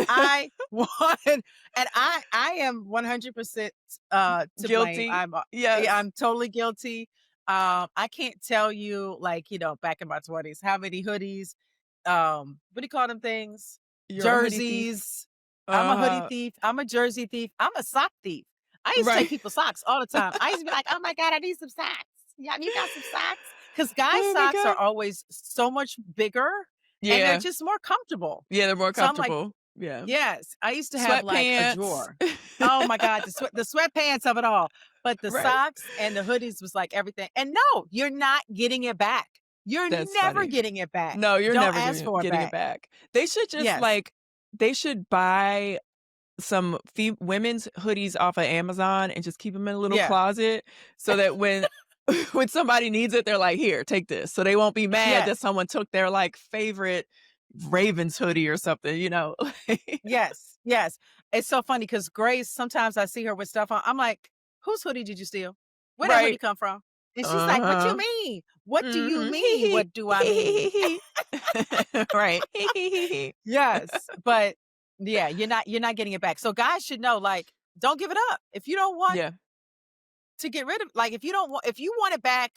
I want, and I am 100% to blame. Guilty. Yeah, Yes. I'm totally guilty. I can't tell you, like, back in my 20s, how many hoodies, what do you call them things? You're a hoodie thief? Jerseys. I'm a hoodie Uh-huh. thief. I'm a jersey thief. I'm a sock thief. I used to take Right. people's socks all the time. I used to be like, oh my God, I need some socks. Yeah, you got some socks? Because guys' Oh my socks are god. always so much bigger and they're Yeah. just more comfortable. Yeah, they're more So I'm like, comfortable. Yeah. yes, I used to have like a Sweatpants. drawer. Oh my God, the sweatpants of it all. But the Right. socks and the hoodies was like everything. And no, you're not getting it back. You're That's never funny. getting it back. No, you're Don't never ask for it getting it back. back. They should just, Yes. like they should buy some women's hoodies off of Amazon and just keep them in a little Yeah. closet so that when when somebody needs it, they're like, "Here, take this." So they won't be mad that Yes. someone took their, like, favorite Ravens hoodie or something, you know? Yes. Yes. It's so funny because Grace, sometimes I see her with stuff on. I'm like, whose hoodie did you steal? Where that hoodie Right. come from? And she's like, what you Uh-huh. mean? What do you Mhm. mean? What do I mean? Right. Yes. But yeah, you're not getting it back. So guys should know, like, don't give it up. If you don't want Yeah. to get rid of, like, if you want it back,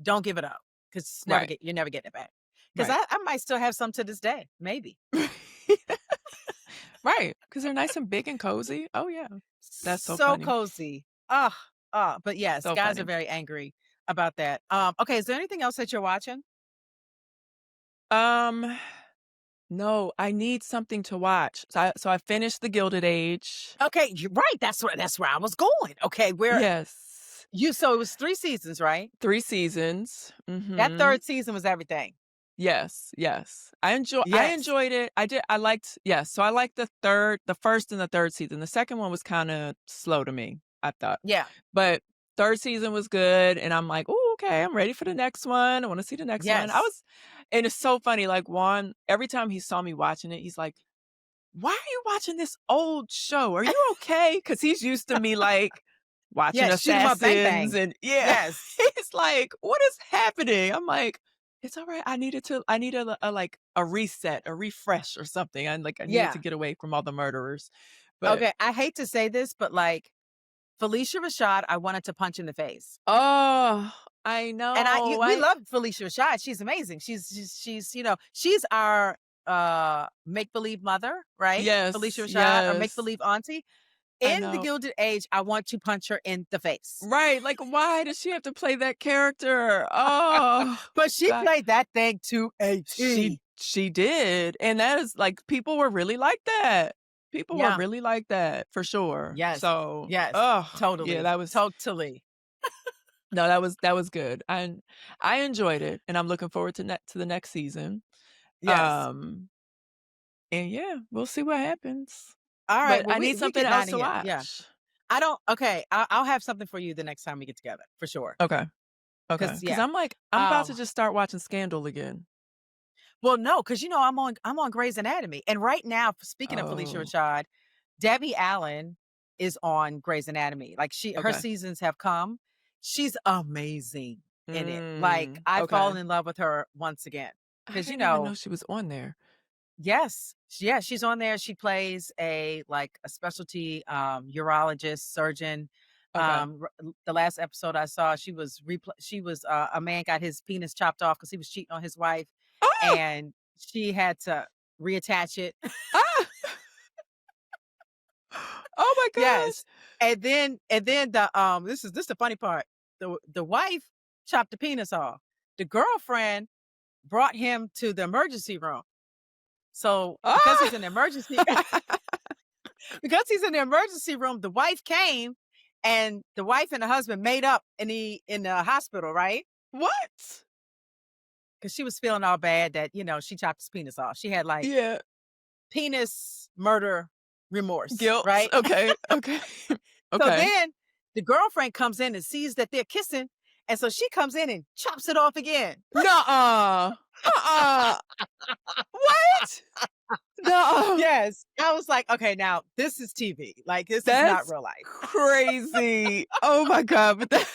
don't give it up. Because Right. you're never getting it back. Because Right. I might still have some to this day. Maybe. Right, because 'cause they're nice and big and cozy. Oh, yeah. That's so So funny. cozy. But yes, So guys are funny. very angry about that. Okay, is there anything else that you're watching? Um, no, I need something to watch. So I finished The Gilded Age. Okay, you're right. That's where I was going. Okay, where Yes. so it was 3 seasons, right? 3 seasons. That Mhm. 3rd season was everything. Yes, yes. I Yes. enjoyed it. I liked yes, so I liked the 1st and the 3rd season. The 2nd one was kinda slow to me, I thought. Yeah. But 3rd season was good, and I'm like, "Ooh, okay, I'm ready for the next one. I wanna see the next one." Yes. And it's so funny, like, Juan, every time he saw me watching it, he's like, "Why are you watching this old show? Are you okay?" Because he's used to me, like, watching Yes, shoot 'em up, bang Assassins bang. and yeah. Yes. He's like, "What is happening?" I'm like, "It's alright. I needed like, a reset, a refresh or something. I needed to Yeah. get away from all the murderers." But Okay, I hate to say this, but, like, Felicia Rashad, I wanted to punch in the face. oh, I And know. we love Felicia Rashad. She's amazing. She's our make believe mother, right? Felicia Yes, Rashad, our make yes. believe auntie. I In the know. Gilded Age, I want to punch her in the face. Right, like, why does she have to play that character? Oh, But she god. played that thing to a T. She did, and that is like, people were really like that. People were Yeah. really like that, for sure. Yes. So, Yes. oh, yeah, Totally. that was Totally. no, that was good. I enjoyed it, and I'm looking forward to the next season. Yes. Um, and yeah, we'll see what happens. All right. But Well, I need we something getting else out of to here. Yeah. watch. I don't. Okay. I'll have something for you the next time we get together for sure. Okay, okay, Because because yeah. I'm like, I'm about to just start watching Scandal again. Well, no, because I'm on Grey's Anatomy, and right now, speaking of Felicia Oh, Rashad, Debbie Allen is on Grey's Anatomy. Like her okay. seasons have come. She's amazing in it. Like I've Okay. fallen in love with her once again. I Because didn't even know she was on there. yes, yeah, she's on there. She plays a specialty urologist surgeon. Okay. The last episode I saw, she was a man got his penis chopped off because he was cheating on his wife, Ah! and she had to reattach it. Ah! Oh my gosh. Yes. And then this is the funny part. The wife chopped the penis off. The girlfriend brought him to the emergency room. So because he's Ah! in the emergency because he's in the emergency room, the wife came and the wife and the husband made up in the hospital, right? What? Because she was feeling all bad that, she chopped his penis off. She had like Yeah. penis murder remorse, Guilt. right? Okay, okay. So Okay. then the girlfriend comes in and sees that they're kissing. And so she comes in and chops it off again. Nuh-uh. Uh-uh. What? Nuh-uh. Yes. I was like, okay, now this is TV. Like, this is not That's real life. crazy. Oh my god, but that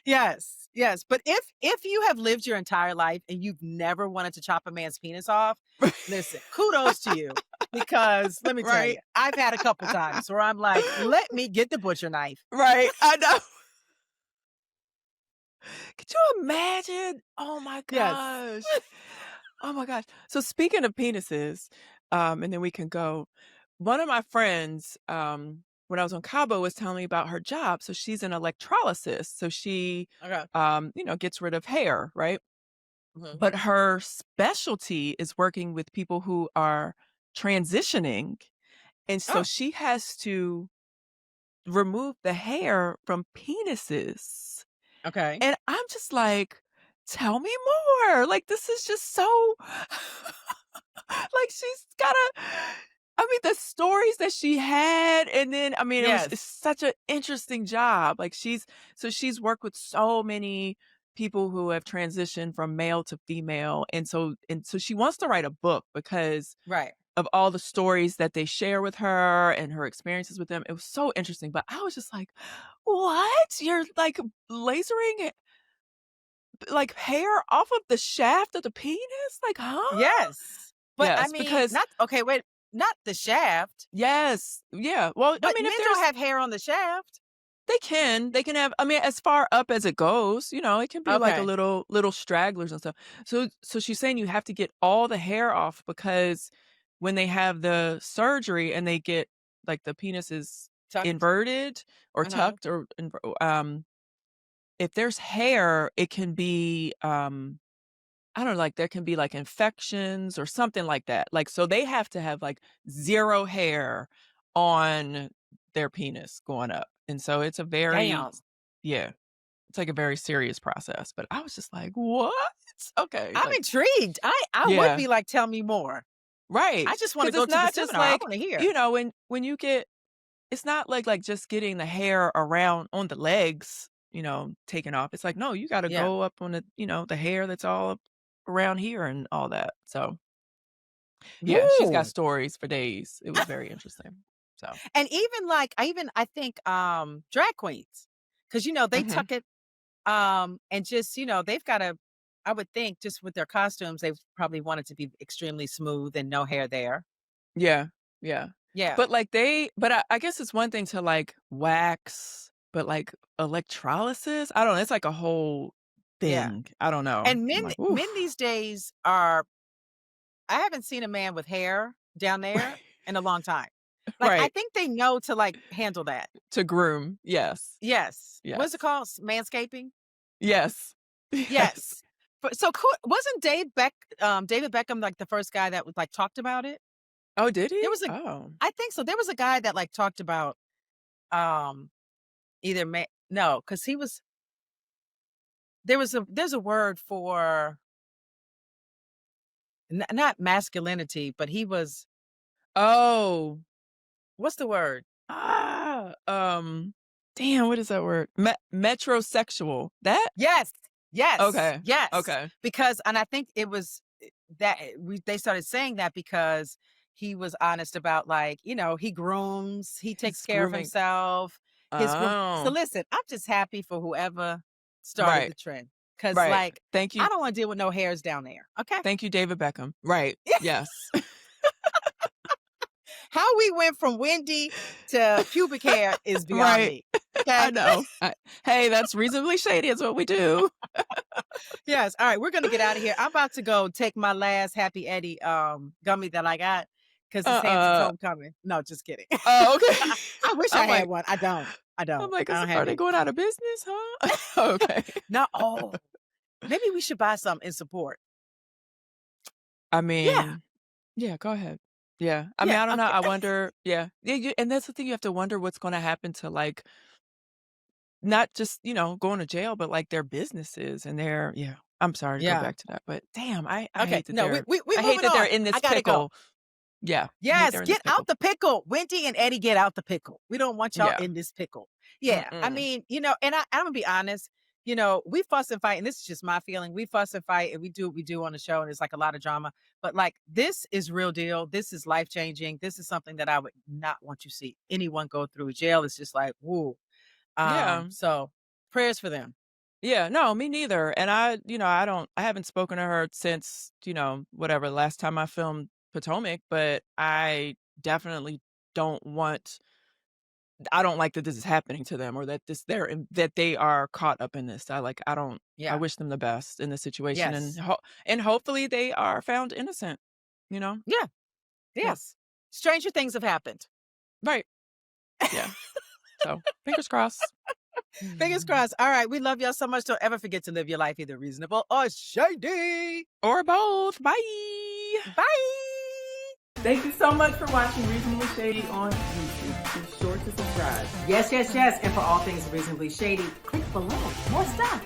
Yes. Yes. But if you have lived your entire life and you've never wanted to chop a man's penis off, listen, kudos to you. Because let me tell right? you, I've had a couple times where I'm like, let me get the butcher knife. Right. I know. Could you imagine? Oh my Yes. gosh. Oh my gosh. So speaking of penises, and then we can go. One of my friends, when I was on Cabo, was telling me about her job. So she's an electrolysis. So she, Okay. gets rid of hair, right? Mhm. But her specialty is working with people who are transitioning. And so Oh, she has to remove the hair from penises. okay. And I'm just like, "Tell me more." Like, this is just so like, she's gotta I mean, the stories that she had, and then, I mean, it's Yes. such an interesting job. Like, she's worked with so many people who have transitioned from male to female, and so she wants to write a book because Right. of all the stories that they share with her and her experiences with them. It was so interesting, but I was just like, "What? You're, like, lasering like, hair off of the shaft of the penis? Like, huh?" Yes. But I Yes, mean, because not okay, wait, not the shaft, yes, yeah. Well, I but mean, men if don't there's have hair on the shaft. they can have, I mean, as far up as it goes, it can be like a Okay. little stragglers and stuff. So she's saying you have to get all the hair off because when they have the surgery and they get, like, the penis is Tucked. inverted or Uh-huh. tucked or if there's hair, it can be, I don't know, like, there can be, like, infections or something like that. Like, so they have to have, like, 0 hair on their penis going up, and so it's a very Damn. yeah, it's, like, a very serious process, but I was just like, "What?" Okay, I'm like intrigued. I would yeah, be like, tell me more. right, I just want to because go it's to the not just seminar. I like, want to hear. when you get it's not like just getting the hair around on the legs, taken off. It's like, no, you gotta Yeah. go up on the hair that's all up around here and all that. So, yeah, she's got Woo. stories for days. It was very interesting. So And even like I think drag queens, because they mhm. tuck it and just they've got to, I would think, just with their costumes they probably want it to be extremely smooth and no hair there. Yeah, yeah. Yeah. But I guess it's one thing to, like, wax, but, like, electrolysis? I don't know, it's like a whole Yeah. thing. I don't know. And I'm men like, men "Oof." these days are, I haven't seen a man with hair down there Right, in a long time. Like, I right. think they know to, like, handle that. To groom. Yes, Yes. What's it yes, called? Manscaping? yes, yes. Yes. But so wasn't David Beckham, like, the first guy that was, like, talked about it? Oh, did There he? was a Oh. I think so. There was a guy that, like, talked about, um, either no, because he was there's a word for not masculinity, but he was, Oh. what's the word? Ah, damn, what is that word? Metrosexual. That? Yes. Yes. Okay, Yes. okay. Because and I think it was they started saying that because he was honest about, like, he grooms, he takes His care of grooming. himself, his groom. So Oh, listen, I'm just happy for whoever started right, the trend. Cause right. like Thank I you don't want to deal with no hairs down there. Okay. thank you, David Beckham. Right, yes. How we went from Wendy to pubic hair is beyond Right. me. I Okay. know. Hey, that's reasonably shady, it's what we do. Yes. All right. We're gonna get out of here. I'm about to go take my last Happy Eddie gummy that I got because it's Hampton's Uh-uh. homecoming. No, just kidding. Oh, okay. I wish I I'm had like one. I don't. I I'm don't. like, I don't are have they any. going out of business, huh? Okay. No. Oh, maybe we should buy some in support. I Yeah. mean, yeah, go ahead. Yeah. I mean, Yeah. I don't know, Okay. I wonder yeah. Yeah, and that's the thing, you have to wonder what's gonna happen to, like, not just, going to jail, but, like, their businesses and their yeah. I'm sorry to go Yeah. back to that, but damn, I Okay. hate that No, they're we I hate moving that they're on. in I this gotta go. pickle. Yeah, I hate Yes, they're in this get out pickle. the pickle. Wendy and Eddie, get out the pickle. We don't want y'all Yeah. in this pickle. Yeah. I Mm-mm. mean, and I'm gonna be honest, we fuss and fight, and this is just my feeling. We fuss and fight and we do what we do on the show, and it's like a lot of drama. But like this is real deal. This is life changing. This is something that I would not want you see anyone go through. Jail is just like, woo. Yeah. So prayers for them. Yeah, no, me neither, and I haven't spoken to her since, whatever, last time I filmed Potomac, but I definitely don't want I don't like that this is happening to them or that that they are caught up in this. I Yeah. wish them the best in this situation, Yes. and hopefully they are found innocent, you know? Yeah. Yeah. Yes. Stranger things have happened. Right. Yeah. So, fingers crossed. Fingers crossed. All right. We love y'all so much. Don't ever forget to live your life either reasonable or shady. Or both. Bye. Bye. Thank you so much for watching Reasonably Shady on YouTube. Be sure to subscribe. Yes, yes, yes. And for all things reasonably shady, click below. More stuff.